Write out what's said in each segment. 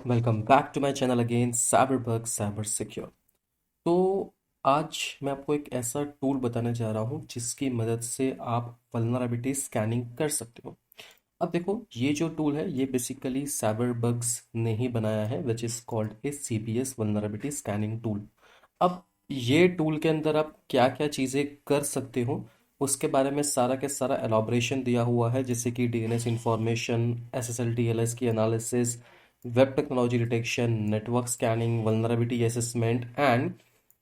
Welcome back to my channel again Cyberbug cyber secure. तो आज मैं आपको एक ऐसा टूल बताने जा रहा हूँ जिसकी मदद से आप वल्नरेबिलिटी स्कैनिंग कर सकते हो। अब देखो, ये जो टूल है ये बेसिकली साइबरबग्स ने ही बनाया है, which is called a CBS vulnerability scanning tool. अब ये टूल के अंदर आप क्या क्या चीज़ें कर सकते हो उसके बारे में सारा के सारा एलॉबरेशन दिया हुआ है, जैसे कि DNS इंफॉर्मेशन, SSL TLS की analysis, web technology detection, network scanning, vulnerability assessment and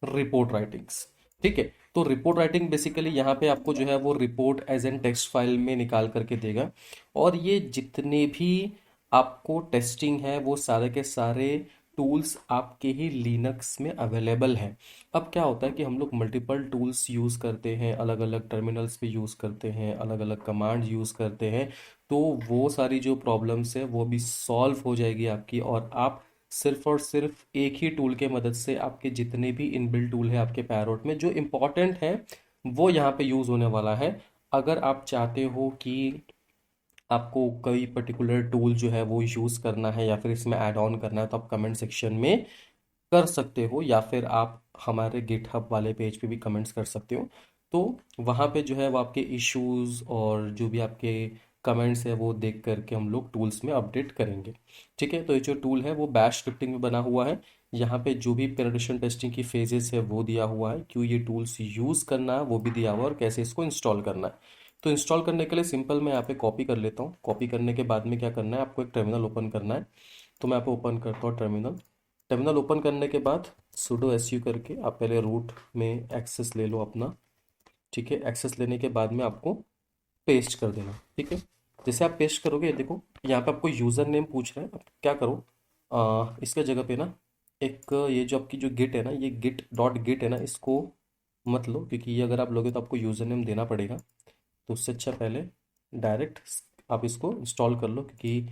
report writings. ठीक है, तो रिपोर्ट राइटिंग बेसिकली यहाँ पे आपको जो है वो report as an text file में निकाल करके देगा। और ये जितने भी आपको टेस्टिंग है वो सारे के सारे टूल्स आपके ही लिनक्स में अवेलेबल हैं। अब क्या होता है कि हम लोग मल्टीपल टूल्स यूज़ करते हैं, अलग अलग टर्मिनल्स पे यूज़ करते हैं, अलग अलग कमांड यूज़ करते हैं। तो वो सारी जो प्रॉब्लम्स है वो भी सॉल्व हो जाएगी आपकी, और आप सिर्फ और सिर्फ एक ही टूल के मदद से आपके जितने भी इनबिल्ट टूल है आपके पैरोट में जो इम्पोर्टेंट है वो यहाँ पे यूज़ होने वाला है। अगर आप चाहते हो कि आपको कोई पर्टिकुलर टूल जो है वो यूज़ करना है या फिर इसमें ऐड ऑन करना है, तो आप कमेंट सेक्शन में कर सकते हो, या फिर आप हमारे गिटहब वाले पेज पे भी कमेंट्स कर सकते हो। तो वहाँ पे जो है वो आपके इश्यूज और जो भी आपके कमेंट्स है वो देख करके हम लोग टूल्स में अपडेट करेंगे। ठीक है, तो ये जो टूल है वो बैश स्क्रिप्टिंग में बना हुआ है। यहाँ पे जो भी पेनिट्रेशन टेस्टिंग की फेजेस है वो दिया हुआ है, क्यों ये टूल्स यूज़ करना है वो भी दिया हुआ है, और कैसे इसको इंस्टॉल करना है। तो इंस्टॉल करने के लिए सिंपल मैं यहाँ पे कॉपी कर लेता हूँ। कॉपी करने के बाद में क्या करना है, आपको एक टर्मिनल ओपन करना है। तो मैं आपको ओपन करता हूँ टर्मिनल। टर्मिनल ओपन करने के बाद sudo su करके आप पहले रूट में एक्सेस ले लो अपना। ठीक है, एक्सेस लेने के बाद में आपको पेस्ट कर देना। ठीक है, जैसे आप पेस्ट करोगे, ये देखो यहाँ पे आपको यूज़र नेम पूछ रहा है। अब क्या करो, इसके जगह पे ना एक ये जो आपकी जो गिट है ना, ये गिट डॉट गिट है ना, इसको मत लो, क्योंकि ये अगर आप लोगे तो आपको यूज़र नेम देना पड़ेगा। तो उससे अच्छा पहले डायरेक्ट आप इसको इंस्टॉल कर लो, क्योंकि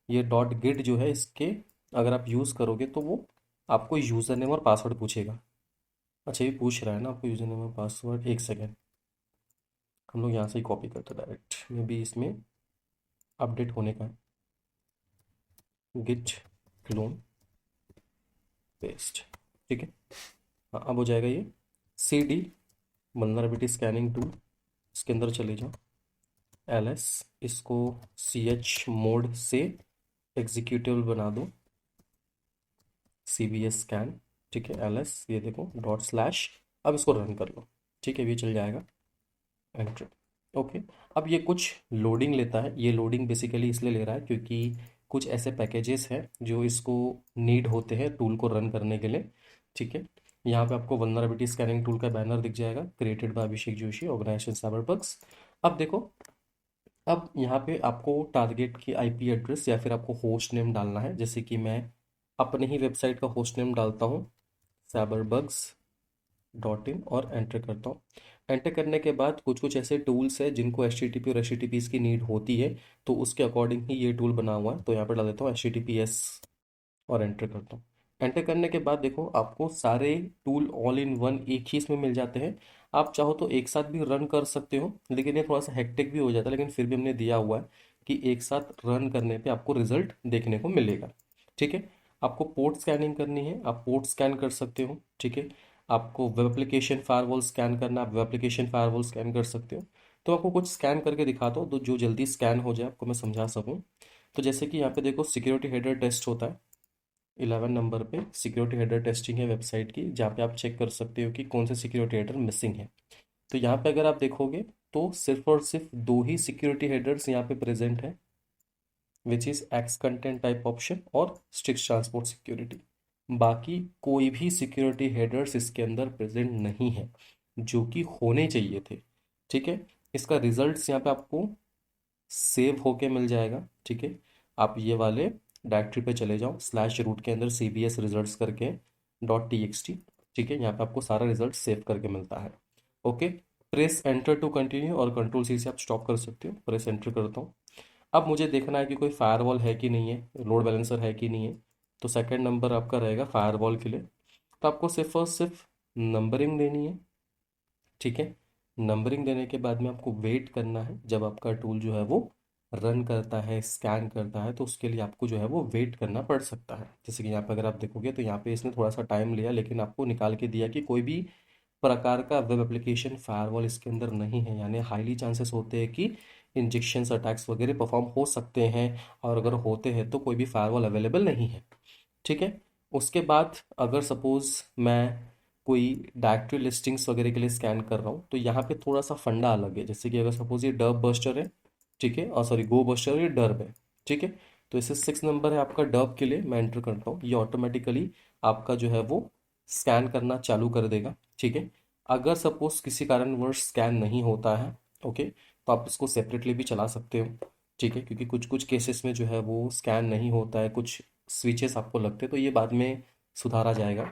ये डॉट गिट जो है इसके अगर आप यूज़ करोगे तो वो आपको यूज़र नेम और पासवर्ड पूछेगा। अच्छा, ये पूछ रहा है ना आपको यूज़र नेम और पासवर्ड, एक सेकेंड। हम लोग यहाँ से ही कॉपी करते हैं डायरेक्ट, मे बी इसमें अपडेट होने का है। Git clone paste. ठीक है, हाँ अब हो जाएगा ये। CD वल्नरेबिलिटी स्कैनिंग टूल, इसके अंदर चले जाओ। LS, इसको CH मोड से एग्जीक्यूटिव बना दो, CBS स्कैन। ठीक है, LS ये देखो डॉट स्लैश, अब इसको रन कर लो। ठीक है, ये चल जाएगा, एंटर। ओके, अब ये कुछ लोडिंग लेता है। ये लोडिंग बेसिकली इसलिए ले रहा है क्योंकि कुछ ऐसे पैकेजेस हैं जो इसको नीड होते हैं टूल को रन करने के लिए। ठीक है, यहाँ पे आपको वल्नरेबिलिटी स्कैनिंग टूल का बैनर दिख जाएगा, created by Abhishek Joshi, organisation Cyberbugs. अब देखो, अब यहाँ पे आपको टारगेट की IP एड्रेस या फिर आपको होस्ट नेम डालना है। जैसे कि मैं अपने ही वेबसाइट का होस्ट नेम डालता हूँ, cyberbugs.in, और एंटर करता हूँ। एंटर करने के बाद कुछ कुछ ऐसे टूल्स है जिनको HTTP और HTTPS की नीड होती है, तो उसके अकॉर्डिंग ही ये टूल बना हुआ है। तो यहाँ पर डाल देता हूँ HTTPS और एंटर करता हूँ। एंटर करने के बाद देखो आपको सारे टूल ऑल इन वन एक ही इसमें मिल जाते हैं। आप चाहो तो एक साथ भी रन कर सकते हो, लेकिन ये थोड़ा सा हेक्टिक भी हो जाता है, लेकिन फिर भी हमने दिया हुआ है कि एक साथ रन करने पे आपको रिजल्ट देखने को मिलेगा। ठीक है, आपको पोर्ट स्कैनिंग करनी है, आप पोर्ट स्कैन कर सकते हो। ठीक है, आपको वेब एप्लीकेशन फायरवॉल स्कैन करना, आप वेब एप्लीकेशन फायरवॉल स्कैन कर सकते हो। तो आपको कुछ स्कैन करके दिखाता हूँ तो जो जल्दी स्कैन हो जाए, आपको मैं समझा सकूँ। तो जैसे कि यहाँ पे देखो सिक्योरिटी हेडर टेस्ट होता है, 11 नंबर पे सिक्योरिटी हेडर टेस्टिंग है वेबसाइट की, जहाँ पे आप चेक कर सकते हो कि कौन से सिक्योरिटी हेडर मिसिंग है। तो यहाँ पे अगर आप देखोगे तो सिर्फ और सिर्फ दो ही सिक्योरिटी हेडर्स यहाँ पे प्रेजेंट है, which is x content type option और स्ट्रिक्ट ट्रांसपोर्ट सिक्योरिटी। बाकी कोई भी सिक्योरिटी हेडर्स इसके अंदर प्रेजेंट नहीं है, जो कि होने चाहिए थे। ठीक है, इसका रिजल्ट्स यहाँ पे आपको सेव होके मिल जाएगा। ठीक है, आप ये वाले डायरेक्टरी पे चले जाओ, स्लैश रूट के अंदर CBS रिजल्ट्स करके .txt। ठीक है, यहाँ पे आपको सारा रिजल्ट सेव करके मिलता है। Okay, press enter to continue, और कंट्रोल C से आप स्टॉप कर सकते हो। प्रेस एंटर करता हूँ। अब मुझे देखना है कि कोई फायरवॉल है कि नहीं है, लोड बैलेंसर है कि नहीं है। तो सेकंड नंबर आपका रहेगा फायरवॉल के लिए। तो आपको सिर्फ और सिर्फ नंबरिंग देनी है। ठीक है, नंबरिंग देने के बाद में आपको वेट करना है जब आपका टूल जो है वो रन करता है, स्कैन करता है, तो उसके लिए आपको जो है वो वेट करना पड़ सकता है। जैसे कि यहाँ पे अगर आप देखोगे तो यहाँ पे इसने थोड़ा सा टाइम लिया, लेकिन आपको निकाल के दिया कि कोई भी प्रकार का वेब एप्लीकेशन फायरवॉल इसके अंदर नहीं है, यानी हाईली चांसेस होते हैं कि इंजेक्शंस अटैक्स वगैरह परफॉर्म हो सकते हैं, और अगर होते हैं तो कोई भी फायरवॉल अवेलेबल नहीं है। ठीक है। उसके बाद अगर सपोज मैं कोई डायरेक्टरी लिस्टिंग्स वगैरह के लिए स्कैन कर रहा हूँ, तो यहाँ पे थोड़ा सा फंडा अलग है। जैसे कि अगर सपोज ये डब बस्टर है, ठीक है, और सॉरी गो बस्टर, ये डर्ब है, ठीक है। तो इसे 6 नंबर है आपका डब के लिए, मैं एंटर करता हूँ, ये ऑटोमेटिकली आपका जो है वो स्कैन करना चालू कर देगा। ठीक है। अगर सपोज किसी कारणवश स्कैन नहीं होता है, ओके, तो आप इसको सेपरेटली भी चला सकते हो। ठीक है, क्योंकि कुछ कुछ केसेस में जो है वो स्कैन नहीं होता है, कुछ स्विचेस आपको लगते हैं, तो ये बाद में सुधारा जाएगा।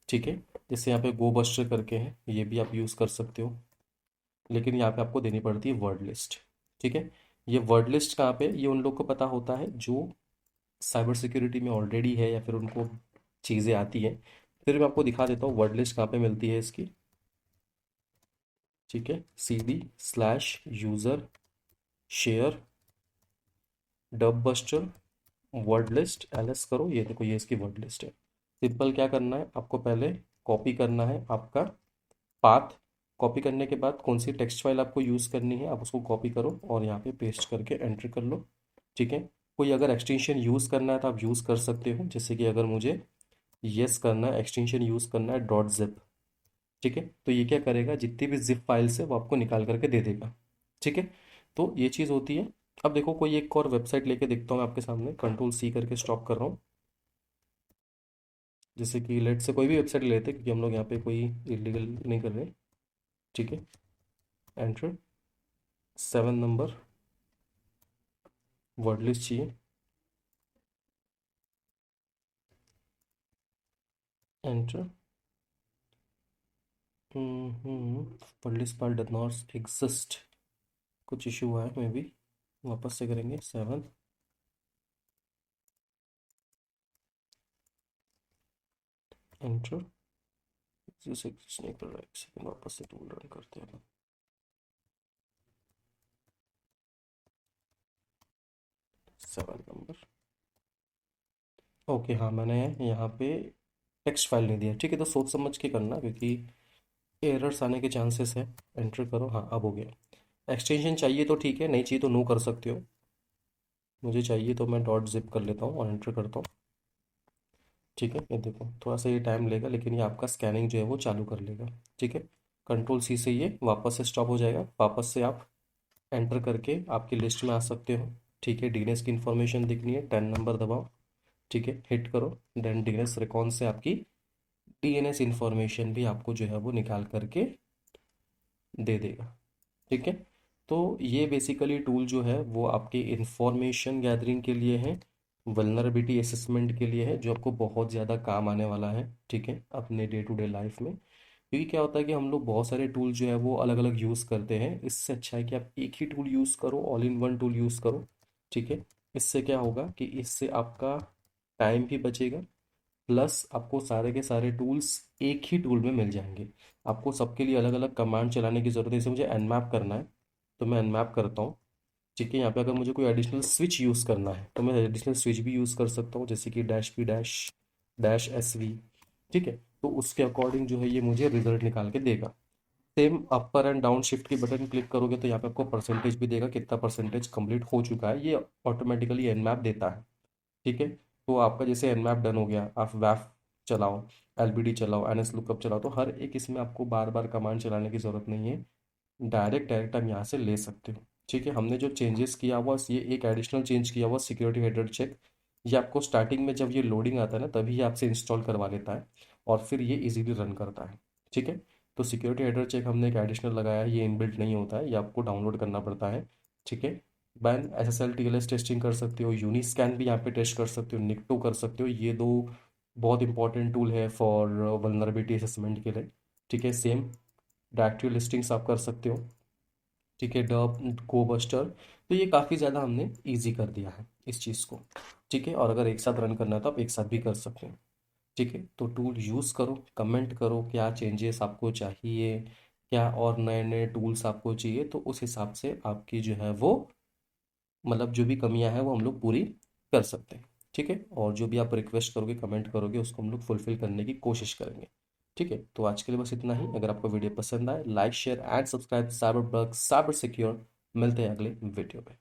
ठीक है। जैसे यहाँ पे गो बस्टर करके है, ये भी आप यूज़ कर सकते हो, लेकिन यहाँ पे आपको देनी पड़ती है वर्ड लिस्ट। ठीक है। ये वर्ड लिस्ट कहाँ पे, ये उन लोग को पता होता है जो साइबर सिक्योरिटी में ऑलरेडी है, या फिर उनको चीज़ें आती हैं। फिर मैं आपको दिखा देता हूँ वर्ड लिस्ट कहाँ पे मिलती है इसकी। ठीक है, cd/यूज़र share dir buster word list ls करो, ये देखो ये इसकी वर्ड लिस्ट है। सिंपल क्या करना है आपको, पहले कॉपी करना है आपका पाथ। कॉपी करने के बाद कौन सी टेक्स्ट फाइल आपको यूज़ करनी है, आप उसको कॉपी करो और यहाँ पे पेस्ट करके एंटर कर लो। ठीक है। कोई अगर एक्सटेंशन यूज़ करना है तो आप यूज़ कर सकते हो, जैसे कि अगर मुझे यस करना है, एक्सटेंशन यूज़ करना है डॉट जिप। ठीक है, तो ये क्या करेगा, जितनी भी जिप फाइल्स है वो आपको निकाल करके दे देगा। ठीक है, तो ये चीज़ होती है। अब देखो कोई एक और वेबसाइट लेके देखता हूँ मैं आपके सामने, कंट्रोल C करके स्टॉप कर रहा हूँ। जैसे कि लेट से कोई भी वेबसाइट ले लेते हैं, क्योंकि हम लोग यहाँ पे कोई इलीगल नहीं कर रहे। ठीक है, एंटर 7 नंबर वर्ड लिस्ट चाहिए, enter. Word list file does not exist, कुछ इशू हुआ है मे बी, वापस से करेंगे 7, एंटर। जैसे कुछ नहीं कर रहा है, एक सेकंड वापस से टूल रन करते हैं। 7 नंबर, ओके, हाँ मैंने यहाँ पे टेक्स्ट फाइल नहीं दिया। ठीक है, तो सोच समझ के करना, क्योंकि एरर्स आने के चांसेस है। एंटर करो, हाँ अब हो गया। एक्सटेंशन चाहिए तो ठीक है, नहीं चाहिए तो नो कर सकते हो। मुझे चाहिए तो मैं डॉट जिप कर लेता हूँ और एंटर करता हूँ। ठीक है, ये देखो थोड़ा सा ये टाइम लेगा, लेकिन ये आपका स्कैनिंग जो है वो चालू कर लेगा। ठीक है, कंट्रोल C से ये वापस से स्टॉप हो जाएगा, वापस से आप एंटर करके आपकी लिस्ट में आ सकते हो। ठीक है, डीएनएस की इंफॉर्मेशन दिखनी है, 10 नंबर दबाओ। ठीक है, हिट करो, देन डीएनएस रिकॉन से आपकी डीएनएस इंफॉर्मेशन भी आपको जो है वो निकाल करके दे देगा। ठीक है, तो ये बेसिकली टूल जो है वो आपके इंफॉर्मेशन गैदरिंग के लिए है, वल्नरेबिलिटी असेसमेंट के लिए है, जो आपको बहुत ज़्यादा काम आने वाला है। ठीक है, अपने डे टू डे लाइफ में, क्योंकि क्या होता है कि हम लोग बहुत सारे टूल जो है वो अलग अलग यूज़ करते हैं। इससे अच्छा है कि आप एक ही टूल यूज़ करो, all in one tool use करो। ठीक है, इससे क्या होगा कि इससे आपका टाइम भी बचेगा, प्लस आपको सारे के सारे टूल्स एक ही टूल में मिल जाएंगे। आपको सबके लिए अलग अलग कमांड चलाने की ज़रूरत है। जैसे मुझे एनमैप करना है, तो मैं एनमैप करता हूँ। ठीक है, यहाँ पे अगर मुझे कोई एडिशनल स्विच यूज़ करना है तो मैं एडिशनल स्विच भी यूज़ कर सकता हूँ, जैसे कि -P-SV। ठीक है, तो उसके अकॉर्डिंग जो है ये मुझे रिजल्ट निकाल के देगा। Same upper and down shift की बटन क्लिक करोगे तो यहाँ पे आपको परसेंटेज भी देगा, कितना परसेंटेज कंप्लीट हो चुका है, ये ऑटोमेटिकली एनमैप देता है। ठीक है, तो आपका जैसे एनमैप डन हो गया, आप वैफ चलाओ, एलबीडी चलाओ, एनएस लुकअप चलाओ, तो हर एक इसमें आपको बार बार कमांड चलाने की ज़रूरत नहीं है, डायरेक्ट डायरेक्ट हम यहाँ से ले सकते हो। ठीक है, हमने जो चेंजेस किया हुआ, ये एक एडिशनल चेंज किया हुआ सिक्योरिटी हेडर चेक, ये आपको स्टार्टिंग में जब ये लोडिंग आता है ना तभी ये आपसे इंस्टॉल करवा लेता है, और फिर ये इजीली रन करता है। ठीक है, तो सिक्योरिटी हेडर चेक हमने एक एडिशनल लगाया है, ये इनबिल्ट नहीं होता है, ये आपको डाउनलोड करना पड़ता है। ठीक है, बैन SSL TLS टेस्टिंग कर सकते हो, यूनी स्कैन भी यहाँ पे टेस्ट कर सकते हो, निकटो कर सकते हो, ये दो बहुत इंपॉर्टेंट टूल है फॉर वल्नरेबिलिटी असेसमेंट के लिए। ठीक है, सेम डायरेक्टरी लिस्टिंग्स आप कर सकते हो। ठीक है, डब गो बस्टर, तो ये काफ़ी ज़्यादा हमने इजी कर दिया है इस चीज़ को। ठीक है, और अगर एक साथ रन करना है तो आप एक साथ भी कर सकते हैं। ठीक है, तो टूल यूज़ करो, कमेंट करो क्या चेंजेस आपको चाहिए, क्या और नए नए टूल्स आपको चाहिए, तो उस हिसाब से आपकी जो है वो मतलब जो भी कमियां हैं वो हम लोग पूरी कर सकते हैं। ठीक है, और जो भी आप रिक्वेस्ट करोगे, कमेंट करोगे, उसको हम लोग फुलफिल करने की कोशिश करेंगे। ठीक है, तो आज के लिए बस इतना ही। अगर आपको वीडियो पसंद आए, like share and subscribe cyber bug cyber secure. मिलते हैं अगले वीडियो में।